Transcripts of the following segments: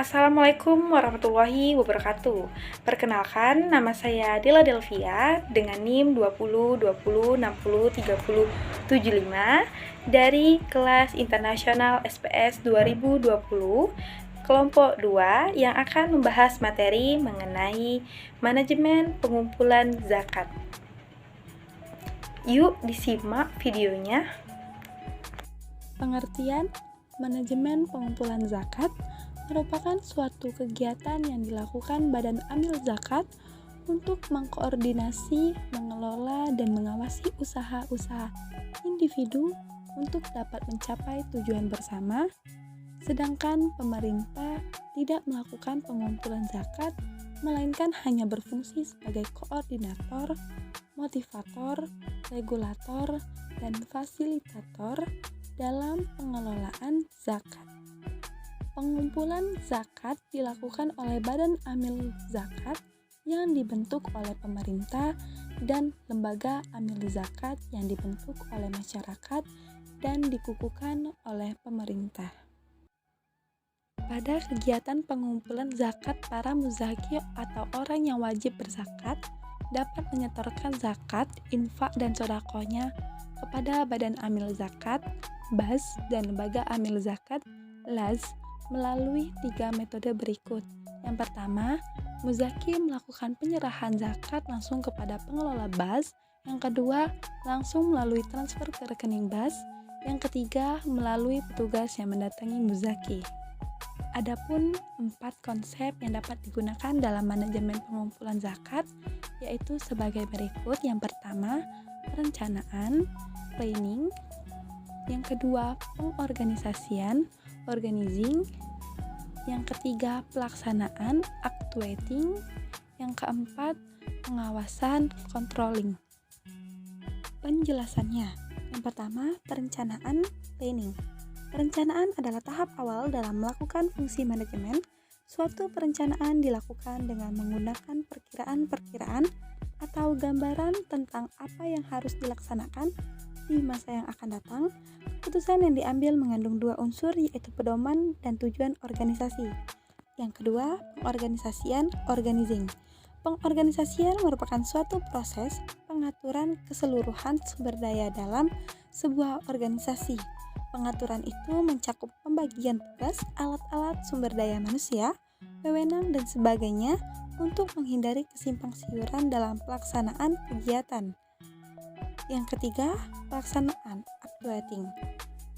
Assalamualaikum warahmatullahi wabarakatuh. Perkenalkan, nama saya Dela Delvia dengan NIM 2020603075 dari kelas internasional SPS 2020 kelompok 2 yang akan membahas materi mengenai manajemen pengumpulan zakat. Yuk disimak videonya. Pengertian manajemen pengumpulan zakat merupakan suatu kegiatan yang dilakukan Badan Amil Zakat untuk mengkoordinasi, mengelola, dan mengawasi usaha-usaha individu untuk dapat mencapai tujuan bersama, sedangkan pemerintah tidak melakukan pengumpulan zakat, melainkan hanya berfungsi sebagai koordinator, motivator, regulator, dan fasilitator dalam pengelolaan zakat. Pengumpulan zakat dilakukan oleh Badan Amil Zakat yang dibentuk oleh pemerintah dan lembaga amil zakat yang dibentuk oleh masyarakat dan dikukuhkan oleh pemerintah. Pada kegiatan pengumpulan zakat, para muzaki atau orang yang wajib berzakat dapat menyetorkan zakat, infak, dan sodakohnya kepada Badan Amil Zakat, BAZ, dan lembaga amil zakat, LAZ, melalui 3 metode berikut. Yang pertama, muzaki melakukan penyerahan zakat langsung kepada pengelola BAZ. Yang kedua, langsung melalui transfer ke rekening BAZ. Yang ketiga, melalui petugas yang mendatangi muzaki. Adapun 4 konsep yang dapat digunakan dalam manajemen pengumpulan zakat yaitu sebagai berikut. Yang pertama, perencanaan, planning. Yang kedua, pengorganisasian, organizing. Yang ketiga, pelaksanaan, actuating. Yang keempat, pengawasan, controlling. Penjelasannya. Yang pertama, perencanaan, planning. Perencanaan adalah tahap awal dalam melakukan fungsi manajemen. Suatu perencanaan dilakukan dengan menggunakan perkiraan-perkiraan atau gambaran tentang apa yang harus dilaksanakan di masa yang akan datang. Keputusan yang diambil mengandung 2 unsur yaitu pedoman dan tujuan organisasi. Yang kedua, pengorganisasian, organizing. Pengorganisasian merupakan suatu proses pengaturan keseluruhan sumber daya dalam sebuah organisasi. Pengaturan itu mencakup pembagian tugas, alat-alat sumber daya manusia, wewenang, dan sebagainya untuk menghindari kesimpang siuran dalam pelaksanaan kegiatan. Yang ketiga, pelaksanaan, actuating.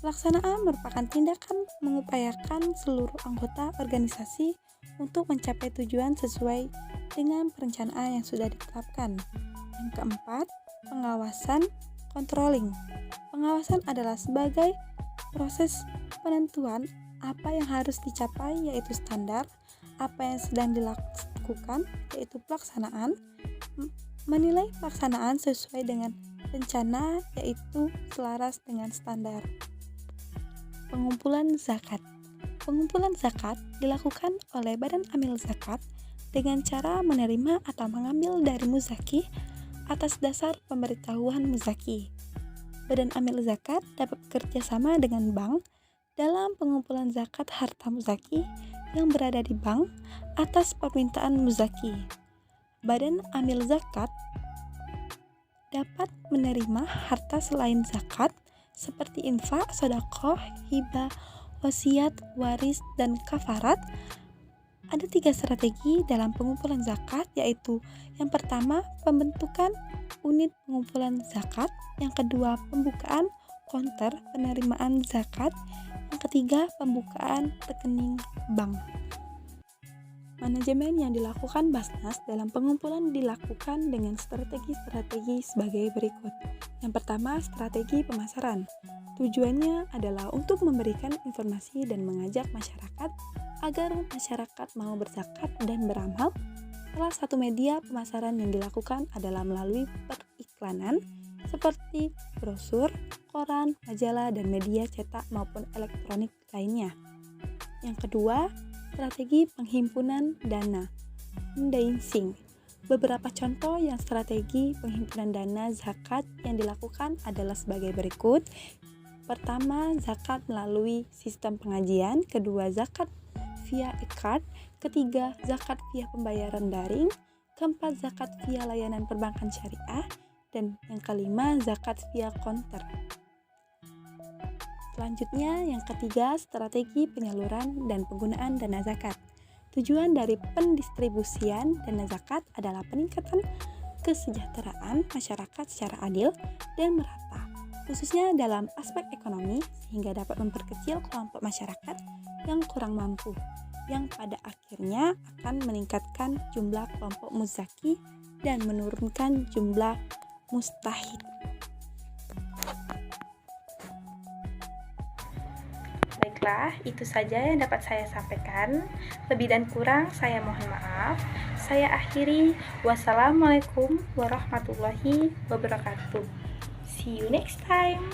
Pelaksanaan merupakan tindakan mengupayakan seluruh anggota organisasi untuk mencapai tujuan sesuai dengan perencanaan yang sudah ditetapkan. Yang keempat, pengawasan, controlling. Pengawasan adalah sebagai proses penentuan apa yang harus dicapai yaitu standar, apa yang sedang dilakukan yaitu pelaksanaan, menilai pelaksanaan sesuai dengan rencana yaitu selaras dengan standar. Pengumpulan zakat. Pengumpulan zakat dilakukan oleh Badan Amil Zakat dengan cara menerima atau mengambil dari muzaki atas dasar pemberitahuan muzaki. Badan Amil Zakat dapat bekerja sama dengan bank dalam pengumpulan zakat harta muzaki yang berada di bank atas permintaan muzaki. Badan Amil Zakat dapat menerima harta selain zakat seperti infak, sedekah, hibah, wasiat, waris, dan kafarat. Ada 3 strategi dalam pengumpulan zakat yaitu yang pertama, pembentukan unit pengumpulan zakat. Yang kedua, pembukaan konter penerimaan zakat. Yang ketiga, pembukaan rekening bank. Manajemen yang dilakukan Basnas dalam pengumpulan dilakukan dengan strategi-strategi sebagai berikut. Yang pertama, strategi pemasaran. Tujuannya adalah untuk memberikan informasi dan mengajak masyarakat agar masyarakat mau berzakat dan beramal. Salah satu media pemasaran yang dilakukan adalah melalui periklanan seperti brosur, koran, majalah, dan media cetak maupun elektronik lainnya. Yang kedua, strategi penghimpunan dana, fundraising. Beberapa contoh yang strategi penghimpunan dana zakat yang dilakukan adalah sebagai berikut. Pertama, zakat melalui sistem pengajian. Kedua, zakat via e-card, ketiga, zakat via pembayaran daring, keempat, zakat via layanan perbankan syariah, dan yang kelima, zakat via konter. Selanjutnya, yang ketiga, strategi penyaluran dan penggunaan dana zakat. Tujuan dari pendistribusian dana zakat adalah peningkatan kesejahteraan masyarakat secara adil dan merata, khususnya dalam aspek ekonomi, sehingga dapat memperkecil kelompok masyarakat yang kurang mampu, yang pada akhirnya akan meningkatkan jumlah kelompok muzaki dan menurunkan jumlah mustahik. Baiklah, itu saja yang dapat saya sampaikan. Lebih dan kurang saya mohon maaf. Saya akhiri. Wassalamualaikum warahmatullahi wabarakatuh. See you next time.